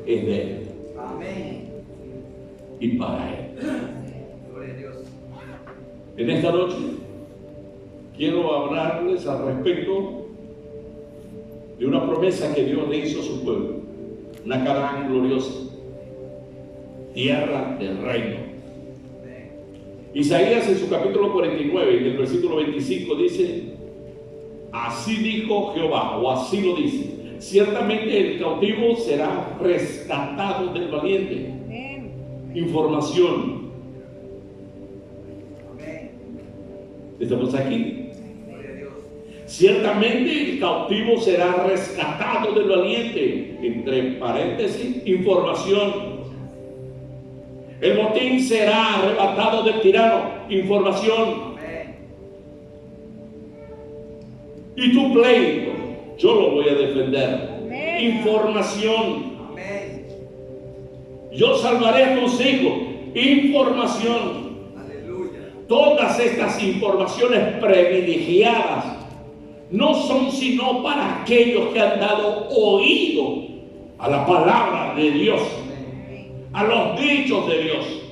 es de Él. Amén. Y para Él. Gloria a Dios. En esta noche quiero hablarles al respecto de una promesa que Dios le hizo a su pueblo, una Canaán gloriosa, tierra del reino. Isaías en su capítulo 49, en el versículo 25 dice: así dijo Jehová, o así lo dice, ciertamente el cautivo será rescatado del valiente. Información. ¿Estamos aquí? Ciertamente el cautivo será rescatado del valiente. Entre paréntesis, información. El botín será arrebatado del tirano. Información. Y tu pleito, yo lo voy a defender. Información. Yo salvaré a tus hijos. Información. Todas estas informaciones privilegiadas no son sino para aquellos que han dado oído a la palabra de Dios, a los dichos de Dios,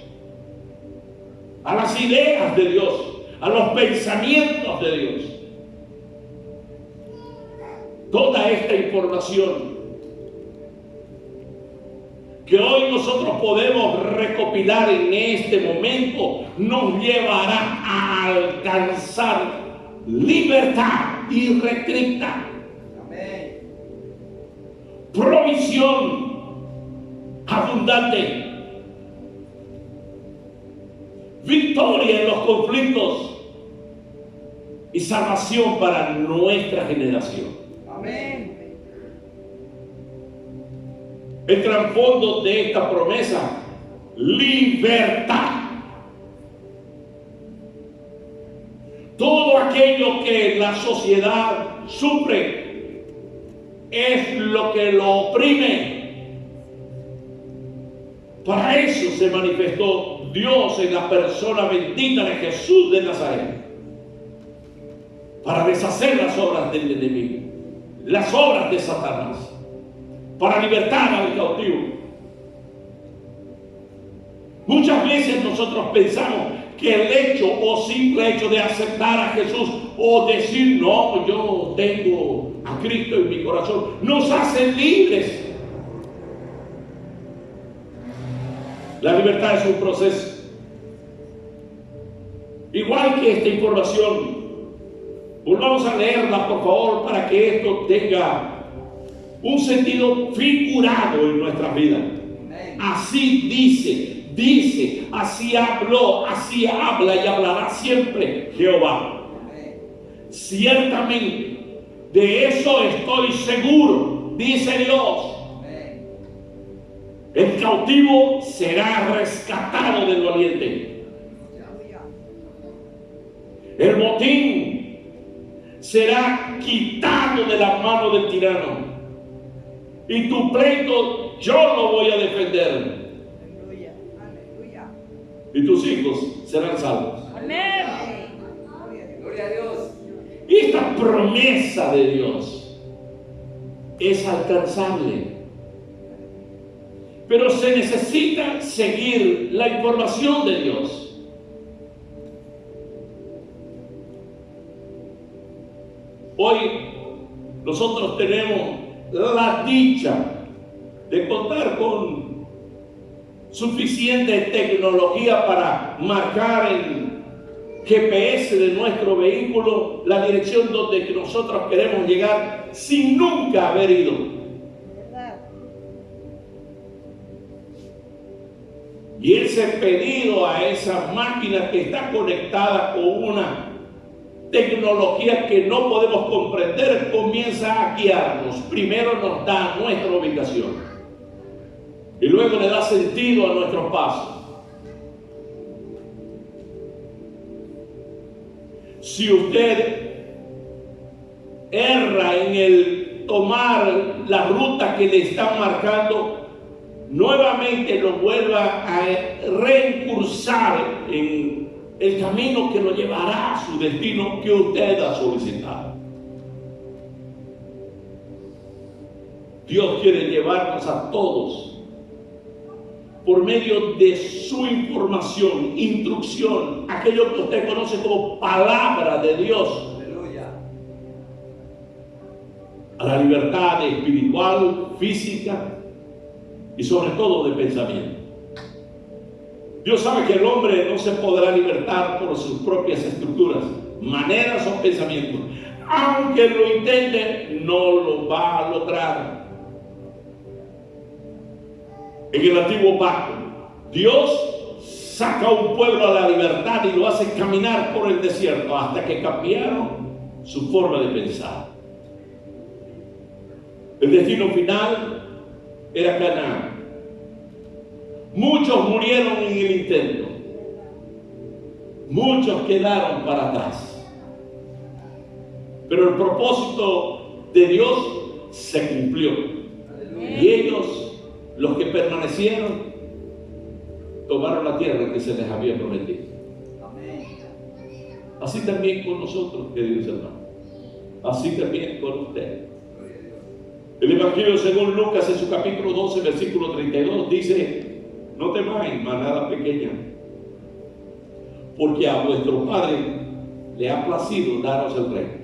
a las ideas de Dios, a los pensamientos de Dios. Toda esta información que hoy nosotros podemos recopilar en este momento nos llevará a alcanzar libertad irrestricta, provisión abundante, victoria en los conflictos y salvación para nuestra generación. Amén. El trasfondo de esta promesa: libertad. Todo aquello que la sociedad sufre es lo que lo oprime. Para eso se manifestó Dios en la persona bendita de Jesús de Nazaret, para deshacer las obras del enemigo, las obras de Satanás, para libertar al cautivo. Muchas veces nosotros pensamos que el hecho o simple hecho de aceptar a Jesús o decir no, yo tengo a Cristo en mi corazón, nos hace libres. La libertad es un proceso. Igual que esta información, volvamos a leerla por favor para que esto tenga un sentido figurado en nuestras vidas. Así dice, así habló, así habla y hablará siempre Jehová. Ciertamente, de eso estoy seguro, dice Dios. El cautivo será rescatado del valiente. El botín será quitado de la mano del tirano. Y tu pleito yo lo voy a defender. Y tus hijos serán salvos. Amén. Gloria a Dios. Y esta promesa de Dios es alcanzable, pero se necesita seguir la información de Dios. Hoy nosotros tenemos la dicha de contar con suficiente tecnología para marcar el GPS de nuestro vehículo la dirección donde nosotros queremos llegar sin nunca haber ido. Y ese pedido a esa máquina que está conectada con una tecnología que no podemos comprender comienza a guiarnos. Primero nos da nuestra ubicación y luego le da sentido a nuestros pasos. Si usted erra en el tomar la ruta que le están marcando, nuevamente lo vuelva a reincursar en el camino que lo llevará a su destino que usted ha solicitado. Dios quiere llevarnos a todos por medio de su información, instrucción, aquello que usted conoce como palabra de Dios, Aleluya. a la libertad espiritual, física y sobre todo de pensamiento. Dios sabe que el hombre no se podrá libertar por sus propias estructuras, maneras o pensamientos. Aunque lo intente, no lo va a lograr. En el antiguo pacto, Dios saca a un pueblo a la libertad y lo hace caminar por el desierto hasta que cambiaron su forma de pensar. El destino final era Canaán. Muchos murieron en el intento. Muchos quedaron para atrás. Pero el propósito de Dios se cumplió. Y ellos, los que permanecieron, tomaron la tierra que se les había prometido. Así también con nosotros, queridos hermanos. Así también con ustedes. El Evangelio según Lucas en su capítulo 12, versículo 32 dice: no temáis, manada pequeña, porque a vuestro Padre le ha placido daros el reino.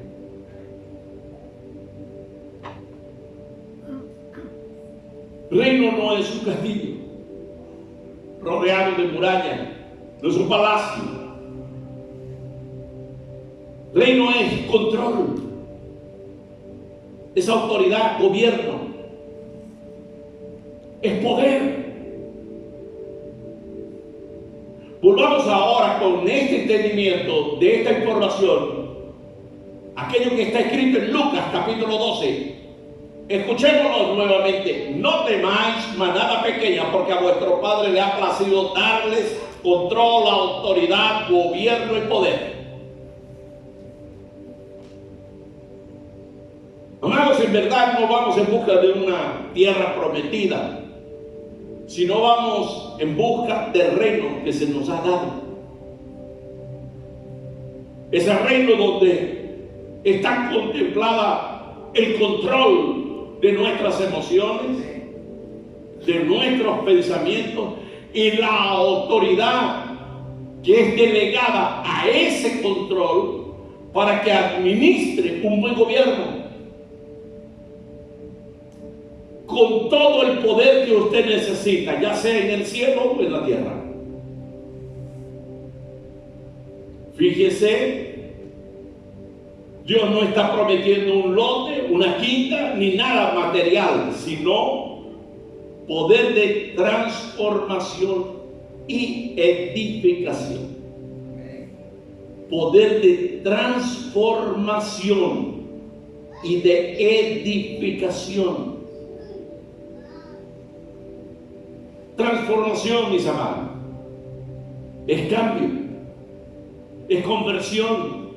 Reino no es un castillo rodeado de murallas, no es un palacio. Reino es control, es autoridad, gobierno, es poder. Volvamos ahora con este entendimiento de esta información, aquello que está escrito en Lucas capítulo 12. Escuchémoslo nuevamente. No temáis, manada pequeña, porque a vuestro Padre le ha placido darles control, autoridad, gobierno y poder. Amados, en verdad no vamos en busca de una tierra prometida, sino vamos en busca del reino que se nos ha dado. Ese reino donde está contemplada el control de nuestras emociones, de nuestros pensamientos y la autoridad que es delegada a ese control para que administre un buen gobierno con todo el poder que usted necesita, ya sea en el cielo o en la tierra. Fíjese, Dios no está prometiendo un lote, una quinta, ni nada material, sino poder de transformación y edificación. Poder de transformación y de edificación. Transformación, mis amados, es cambio, es conversión,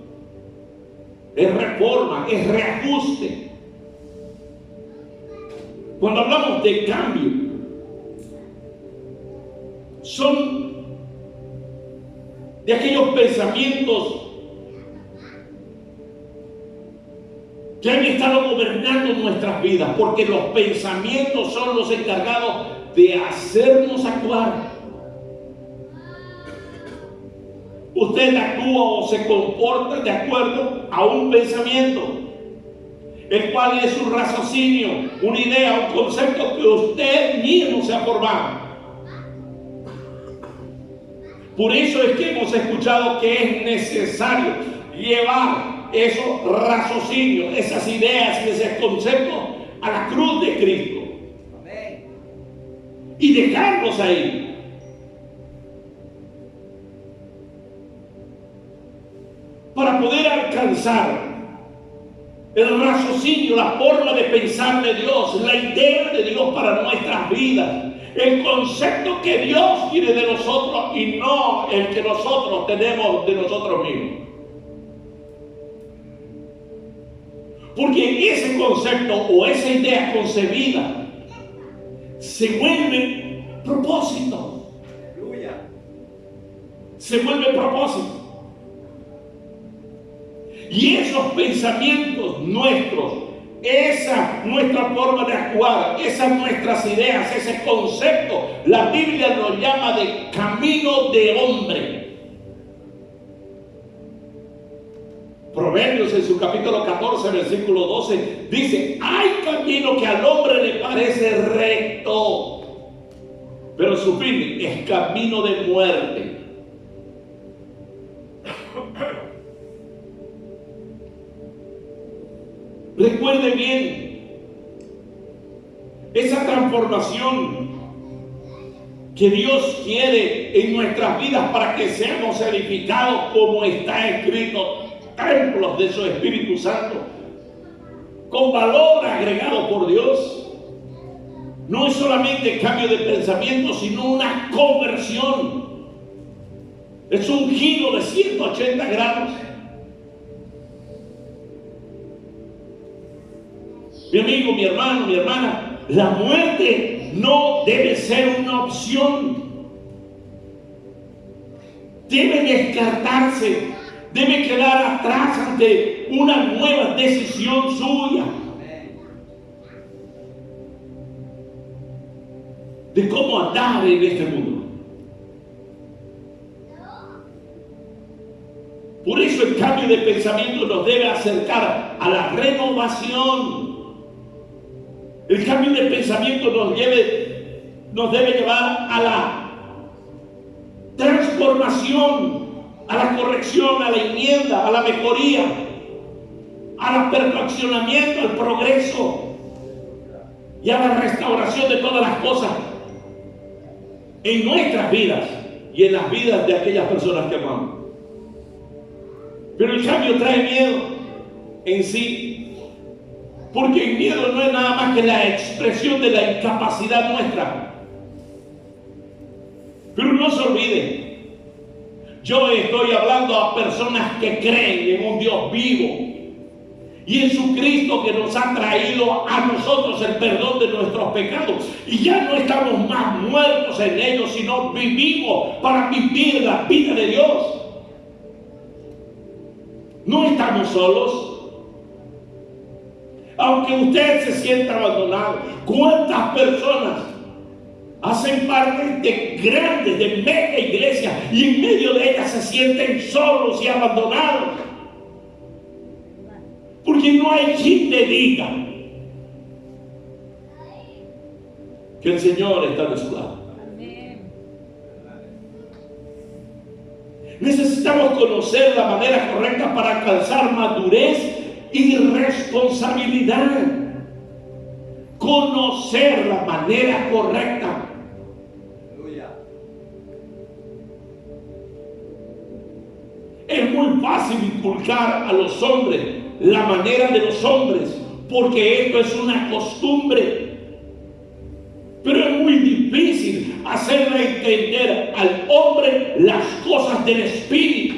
es reforma, es reajuste. Cuando hablamos de cambio, son de aquellos pensamientos que han estado gobernando nuestras vidas, porque los pensamientos son los encargados de hacernos actuar. Usted actúa o se comporta de acuerdo a un pensamiento, el cual es un raciocinio, una idea, un concepto que usted mismo se ha formado. Por eso es que hemos escuchado que es necesario llevar esos raciocinios, esas ideas y ese concepto a la cruz de Cristo. Y dejarlos ahí. Para poder alcanzar el raciocinio, la forma de pensar de Dios, la idea de Dios para nuestras vidas, el concepto que Dios quiere de nosotros y no el que nosotros tenemos de nosotros mismos. Porque ese concepto o esa idea concebida se vuelve propósito. Se vuelve propósito. Y esos pensamientos nuestros esa nuestra forma de actuar, esas nuestras ideas, ese concepto, la Biblia lo llama de camino de hombre. Proverbios en su capítulo 14, versículo 12, dice: hay camino que al hombre le parece recto, pero su fin es camino de muerte. Recuerde bien esa transformación que Dios quiere en nuestras vidas para que seamos edificados, como está escrito, templos de su Espíritu Santo, con valor agregado por Dios. No es solamente cambio de pensamiento, sino una conversión. Es un giro de 180 grados. Mi amigo, mi hermano, mi hermana, la muerte no debe ser una opción. Debe descartarse, debe quedar atrás ante una nueva decisión suya de cómo andar en este mundo. Por eso el cambio de pensamiento nos debe acercar a la renovación. El cambio de pensamiento nos debe llevar a la transformación, a la corrección, a la enmienda, a la mejoría, al perfeccionamiento, al progreso y a la restauración de todas las cosas en nuestras vidas y en las vidas de aquellas personas que amamos. Pero el cambio trae miedo en sí. Porque el miedo no es nada más que la expresión de la incapacidad nuestra. Pero no se olvide, yo estoy hablando a personas que creen en un Dios vivo y en su Cristo que nos ha traído a nosotros el perdón de nuestros pecados. Y ya no estamos más muertos en ellos, sino vivimos para vivir la vida de Dios. No estamos solos. Aunque usted se sienta abandonado, ¿cuántas personas hacen parte de grandes, de mega iglesias y en medio de ellas se sienten solos y abandonados? Porque no hay quien le diga que el Señor está de su lado. Necesitamos conocer la manera correcta para alcanzar madurez y responsabilidad. Conocer la manera correcta. Es muy fácil inculcar a los hombres la manera de los hombres, porque esto es una costumbre. Pero es muy difícil hacerle entender al hombre las cosas del Espíritu,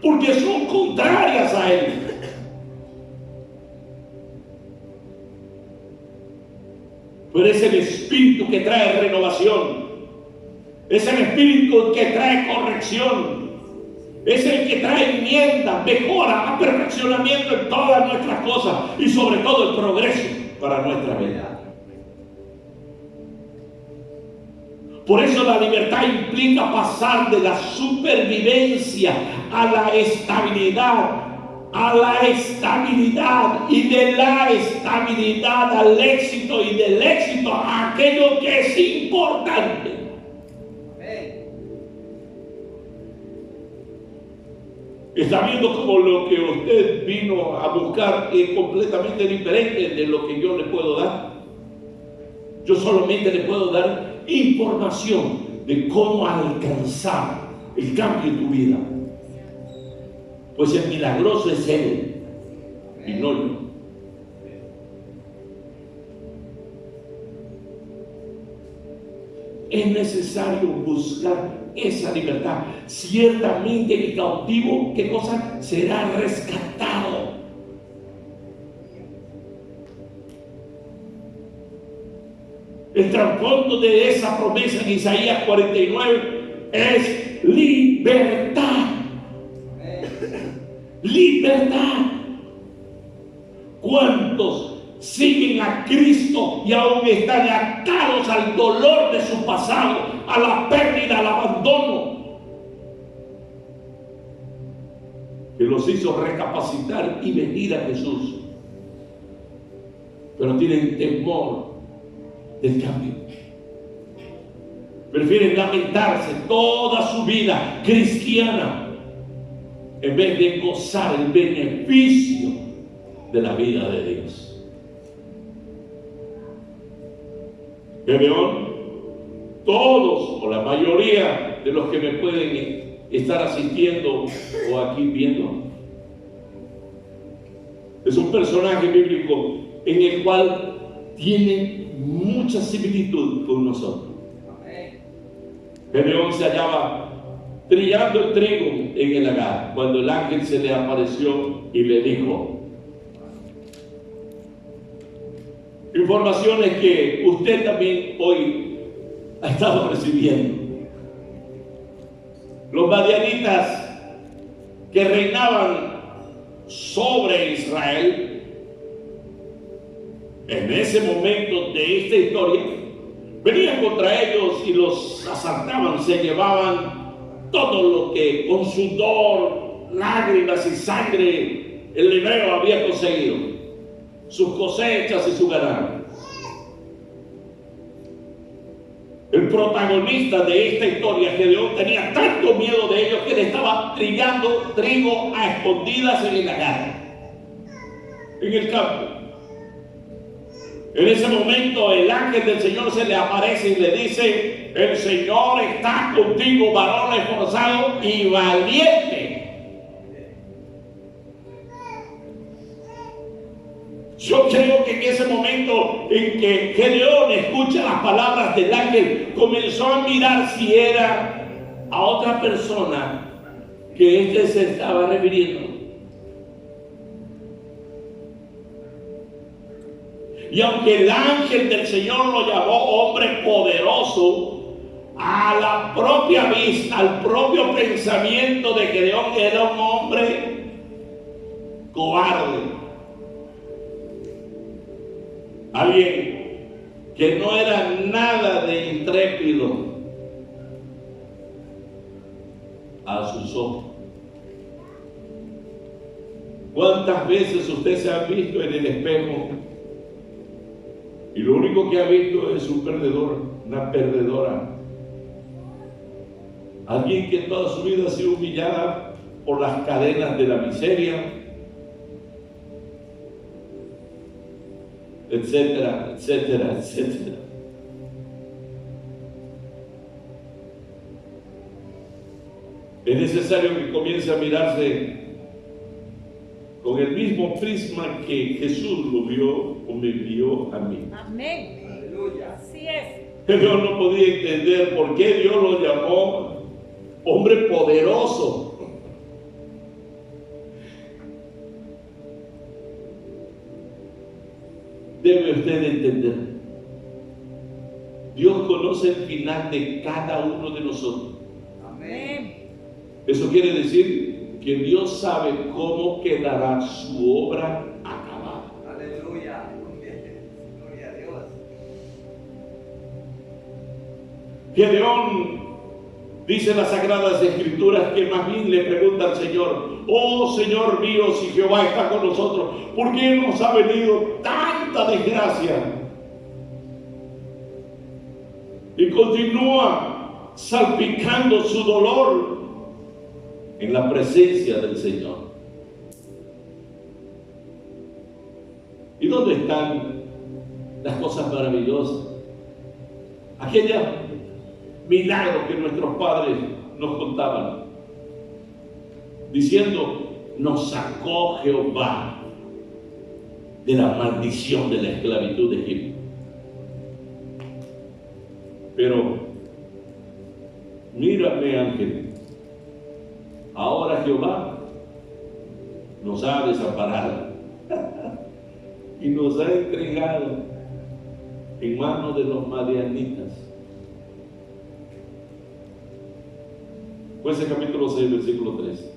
porque son contrarias a él. Pero es el Espíritu que trae renovación, es el Espíritu que trae corrección, es el que trae enmienda, mejora, perfeccionamiento en todas nuestras cosas y sobre todo el progreso para nuestra vida. Por eso la libertad implica pasar de la supervivencia a la estabilidad, y de la estabilidad al éxito, y del éxito a aquello que es importante. Está viendo como lo que usted vino a buscar es completamente diferente de lo que yo le puedo dar. Yo solamente le puedo dar información de cómo alcanzar el cambio en tu vida. Pues el milagroso es Él y no yo. Es necesario buscar esa libertad. Ciertamente el cautivo, ¿qué cosa? Será rescatado. El trasfondo de esa promesa en Isaías 49 es libertad. Libertad. a Cristo y aún están atados al dolor de su pasado, a la pérdida, al abandono, que los hizo recapacitar y venir a Jesús, pero tienen temor del cambio. Prefieren lamentarse toda su vida cristiana en vez de gozar el beneficio de la vida de Dios. Gedeón, todos o la mayoría de los que me pueden estar asistiendo o aquí viendo, es un personaje bíblico en el cual tiene mucha similitud con nosotros. Gedeón se hallaba trillando el trigo en el lagar cuando el ángel se le apareció y le dijo informaciones que usted también hoy ha estado recibiendo. Los madianitas que reinaban sobre Israel en ese momento de esta historia venían contra ellos y los asaltaban, se llevaban todo lo que con sudor, lágrimas y sangre el hebreo había conseguido, sus cosechas y su ganado. El protagonista de esta historia, Gedeón, tenía tanto miedo de ellos que le estaba trillando trigo a escondidas en el lagar, en el campo. En ese momento el ángel del Señor se le aparece y le dice: el Señor está contigo, varón esforzado y valiente. Yo creo que en ese momento en que Gedeón escucha las palabras del ángel, comenzó a mirar si era a otra persona que éste se estaba refiriendo. Y aunque el ángel del Señor lo llamó hombre poderoso, a la propia vista, al propio pensamiento de Gedeón, que era un hombre cobarde, alguien que no era nada de intrépido a sus ojos. ¿Cuántas veces usted se ha visto en el espejo y lo único que ha visto es un perdedor, una perdedora? Alguien que toda su vida ha sido humillada por las cadenas de la miseria, etcétera, etcétera, etcétera. Es necesario que comience a mirarse con el mismo prisma que Jesús lo vio o me vio a mí. Amén. Aleluya. Así es. Dios no podía entender por qué Dios lo llamó hombre poderoso. Debe usted entender, Dios conoce el final de cada uno de nosotros. Amén. Eso quiere decir que Dios sabe cómo quedará su obra acabada. Aleluya. Gloria a Dios. Gedeón, dice las Sagradas Escrituras, que más bien le pregunta al Señor: oh Señor mío, si Jehová está con nosotros, ¿por qué nos ha venido tanta desgracia? Y continúa salpicando su dolor en la presencia del Señor. ¿Y dónde están las cosas maravillosas? Aquellos milagros que nuestros padres nos contaban, diciendo: nos sacó Jehová de la maldición de la esclavitud de Egipto. Pero mírame, ángel, ahora Jehová nos ha desamparado y nos ha entregado en manos de los madianitas. Jueces capítulo 6, versículo 3.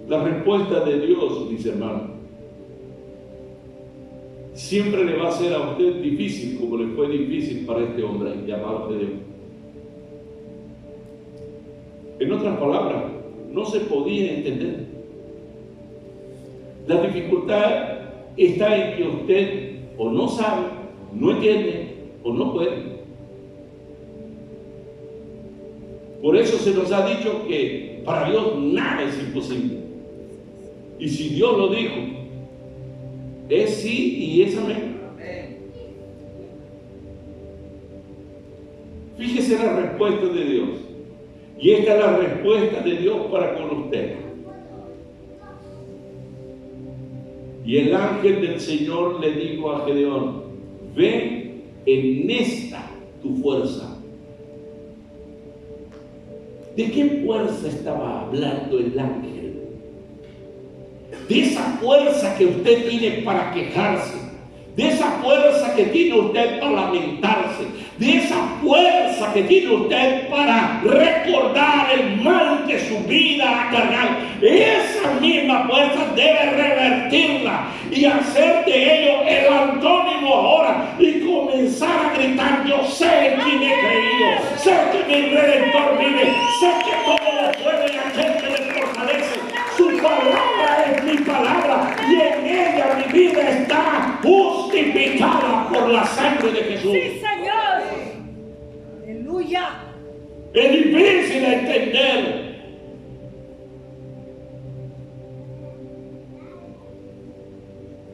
La respuesta de Dios, mis hermanos, siempre le va a ser a usted difícil, como le fue difícil para este hombre llamado Gedeón. En otras palabras, no se podía entender. La dificultad está en que usted o no sabe, no entiende o no puede. Por eso se nos ha dicho que para Dios nada es imposible. Y si Dios lo dijo, es sí y es amén. Fíjese la respuesta de Dios. Y esta es la respuesta de Dios para con usted. Y el ángel del Señor le dijo a Gedeón: ven en esta tu fuerza. ¿De qué fuerza estaba hablando el ángel? De esa fuerza que usted tiene para quejarse, de esa fuerza que tiene usted para lamentarse, de esa fuerza que tiene usted para recordar el mal que su vida ha cargado. Esa misma fuerza debe revertirla y hacer de ello el antónimo ahora y comenzar a gritar: yo sé en quién he creído, sé que mi Redentor vive, sé que todo lo puede y aquel que me fortalece. Su palabra es mi palabra y en ella mi vida está justificada por la sangre de Jesús. Sí, Señor. Aleluya. Es difícil de entender.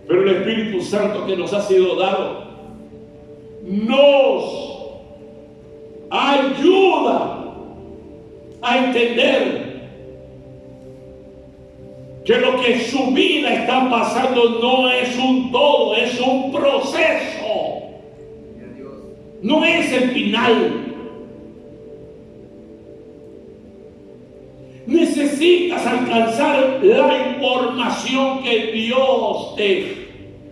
Pero el Espíritu Santo que nos ha sido dado nos ayuda a entender que lo que su vida está pasando no es un todo, es un proceso. No es el final. Necesitas alcanzar la información que Dios te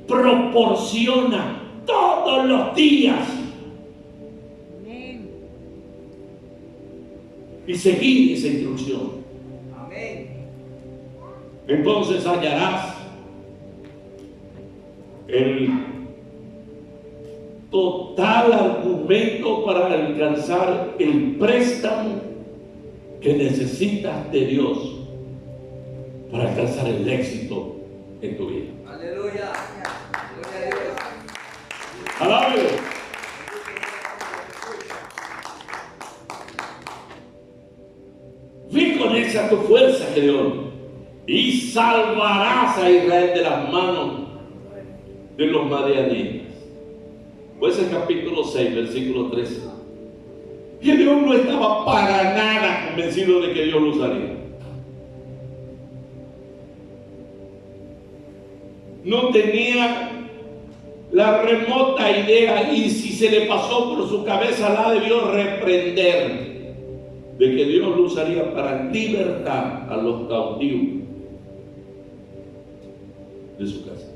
proporciona todos los días. Amén. Y seguir esa instrucción. Entonces hallarás el total argumento para alcanzar el préstamo que necesitas de Dios para alcanzar el éxito en tu vida. Aleluya. Gloria a Dios. Alábelo. Ve con esa tu fuerza, Gedeón, y salvarás a Israel de las manos de los madianitas. Pues el capítulo 6, versículo 13. Gedeón no estaba para nada convencido de que Dios lo usaría. No tenía la remota idea, y si se le pasó por su cabeza, la debió reprender, de que Dios lo usaría para libertar a los cautivos de su casa.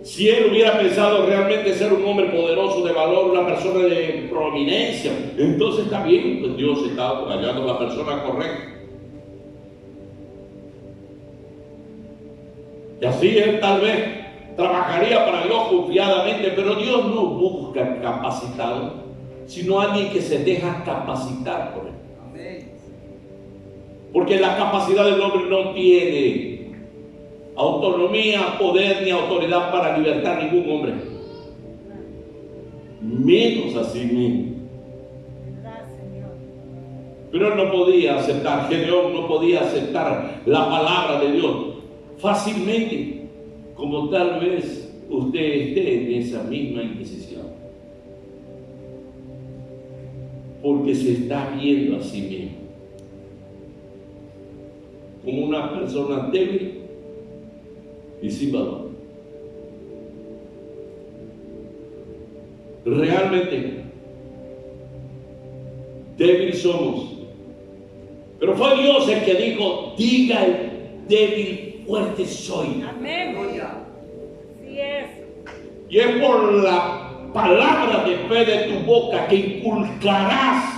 Si él hubiera pensado realmente ser un hombre poderoso, de valor, una persona de prominencia, entonces está bien, pues Dios está hallando a la persona correcta. Y así él tal vez trabajaría para Dios confiadamente, pero Dios no busca capacitado, sino alguien que se deja capacitar por él. Amén. Porque la capacidad del hombre no tiene autonomía, poder ni autoridad para libertar a ningún hombre, menos a sí mismo. ¿Verdad, Señor? Pero él no podía aceptar, Gedeón no podía aceptar la palabra de Dios fácilmente, como tal vez usted esté en esa misma indecisión, porque se está viendo a sí mismo como una persona débil y sin valor. Realmente débiles somos, pero fue Dios el que dijo: diga el débil, fuerte soy. Amén. Aleluya. Así es. Y es por la palabra de fe de tu boca que inculcarás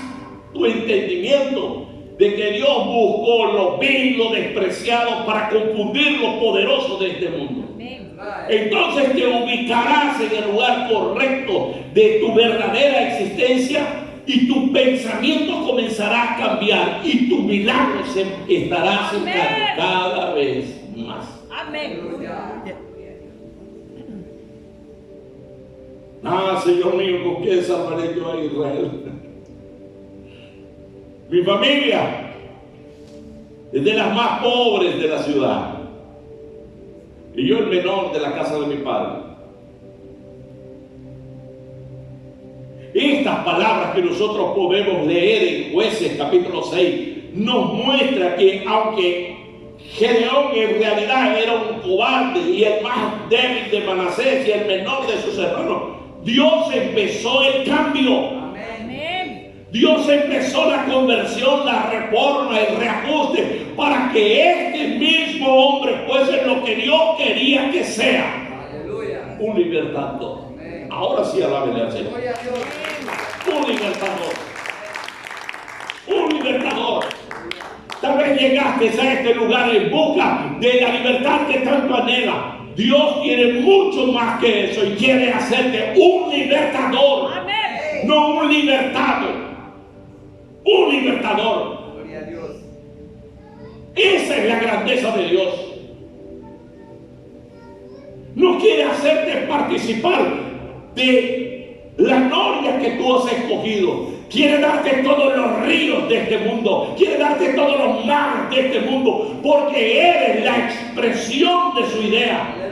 tu entendimiento de que Dios buscó lo vil, lo despreciado, para confundir lo poderoso de este mundo. Amén. Entonces te ubicarás en el lugar correcto de tu verdadera existencia y tu pensamiento comenzará a cambiar y tu milagro se estará acercando cada vez más. Amén. Señor mío, ¿con qué salvaré yo a Israel? Mi familia es de las más pobres de la ciudad. Y yo el menor de la casa de mi padre. Estas palabras que nosotros podemos leer en Jueces capítulo 6 nos muestra que aunque Gedeón en realidad era un cobarde y el más débil de Manasés y el menor de sus hermanos, Dios empezó el cambio. Amén. Dios empezó la conversión, la reforma, el reajuste para que este mismo hombre fuese lo que Dios quería que sea. Aleluya. Un libertador. Amén. Ahora sí, alábele al Señor. Gloria a Dios. Un libertador. Un libertador. Tal vez llegaste a este lugar en busca de la libertad que tanto anhela. Dios quiere mucho más que eso y quiere hacerte un libertador. Amén. No un libertado. Un libertador. Gloria a Dios. Esa es la grandeza de Dios. No quiere hacerte participar de la gloria que tú has escogido. Quiere darte todos los ríos de este mundo. Quiere darte todos los mares de este mundo. Porque eres la expresión de su idea. Aleluya.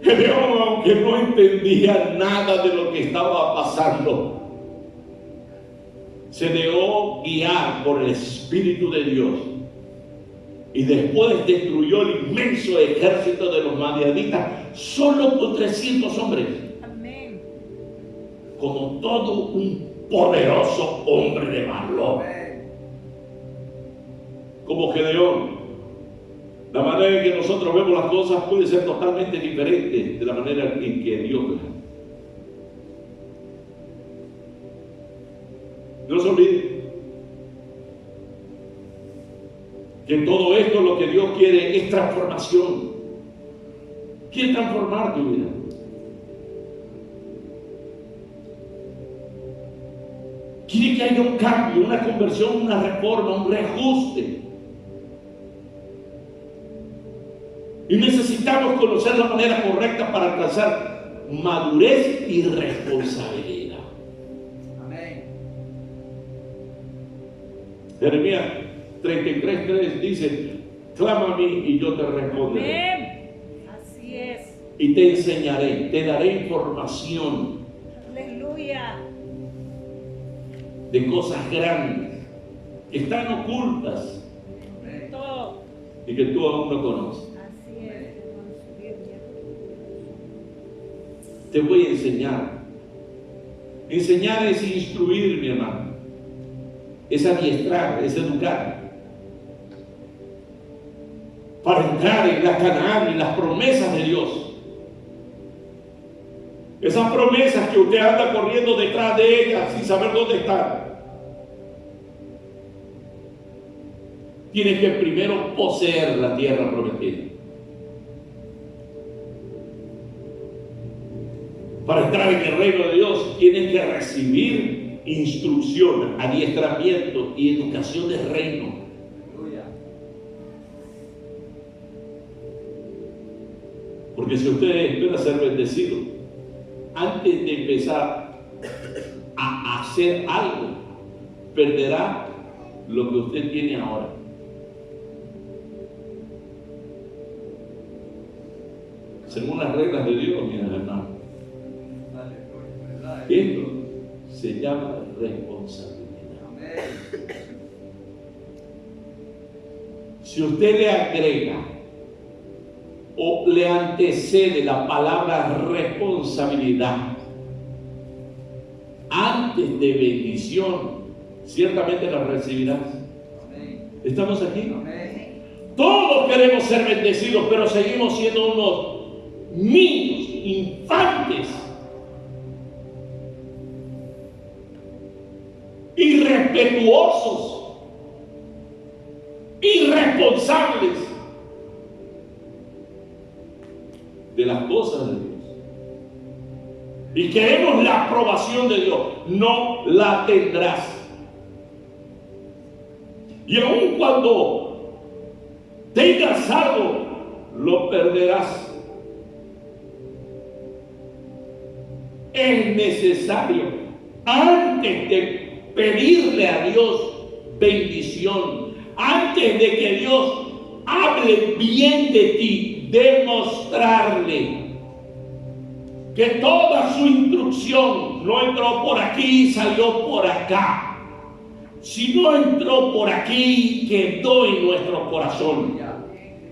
Gedeón, aunque no entendía nada de lo que estaba pasando, se dejó guiar por el Espíritu de Dios. Y después destruyó el inmenso ejército de los madianitas solo con 300 hombres. Amén. Como todo un poderoso hombre de valor. Amén. Como Gedeón. La manera en que nosotros vemos las cosas puede ser totalmente diferente de la manera en que Dios ve. No se olvide que en todo esto lo que Dios quiere es transformación. Quiere transformar tu vida. Quiere que haya un cambio, una conversión, una reforma, un reajuste. Y necesitamos conocer la manera correcta para alcanzar madurez y responsabilidad. Amén. Jeremías 33:3 dice: clama a mí y yo te responderé. Amén. Así es. Y te enseñaré, te daré información Aleluya. de cosas grandes que están ocultas Amén. Todo. y que tú aún no conoces. Así es, hermano. Te voy a enseñar. Enseñar es instruir, mi hermano. Es adiestrar, es educar. Para entrar en la Canaán, en las promesas de Dios. Esas promesas que usted anda corriendo detrás de ellas sin saber dónde están. Tienes que primero poseer la tierra prometida. Para entrar en el reino de Dios tienes que recibir instrucción, adiestramiento y educación del reino. Aleluya. Porque si usted espera ser bendecido, antes de empezar a hacer algo, perderá lo que usted tiene ahora. Según las reglas de Dios, mi hermano. Aleluya. ¿Verdad? Esto se llama responsabilidad. Amén. Si usted le agrega o le antecede la palabra responsabilidad antes de bendición, ciertamente la recibirás. Amén. ¿Estamos aquí? Amén. Todos queremos ser bendecidos, pero seguimos siendo unos niños, infantes. Y respetuosos, irresponsables de las cosas de Dios. Y queremos la aprobación de Dios. No la tendrás. Y aun cuando tengas algo, lo perderás. Es necesario, antes de pedirle a Dios bendición, antes de que Dios hable bien de ti, demostrarle que toda su instrucción no entró por aquí y salió por acá. Si no entró por aquí, quedó en nuestro corazón.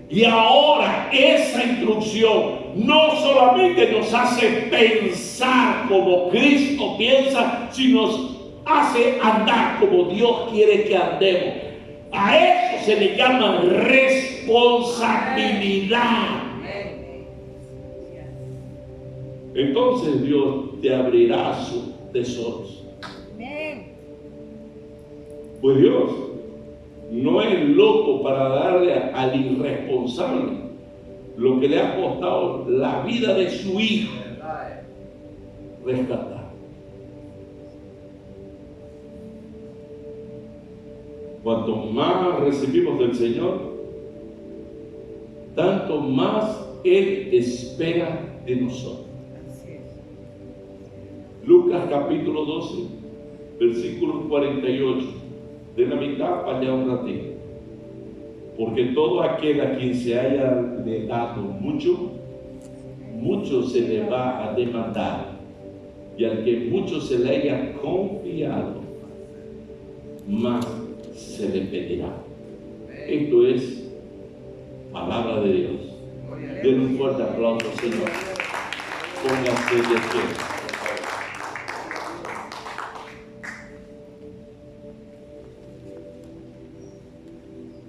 Y ahora esa instrucción no solamente nos hace pensar como Cristo piensa, sino nos hace andar como Dios quiere que andemos. A eso se le llama responsabilidad. Entonces Dios te abrirá sus tesoros. Pues Dios no es loco para darle al irresponsable lo que le ha costado la vida de su hijo rescatar. Cuanto más recibimos del Señor, tanto más Él espera de nosotros. Lucas capítulo 12, versículo 48. De la mitad para allá un ratito. Porque todo aquel a quien se haya dado mucho, mucho se le va a demandar. Y al que mucho se le haya confiado, más se le pedirá. Esto es palabra de Dios. Den un fuerte aplauso, Señor. Póngase de pie.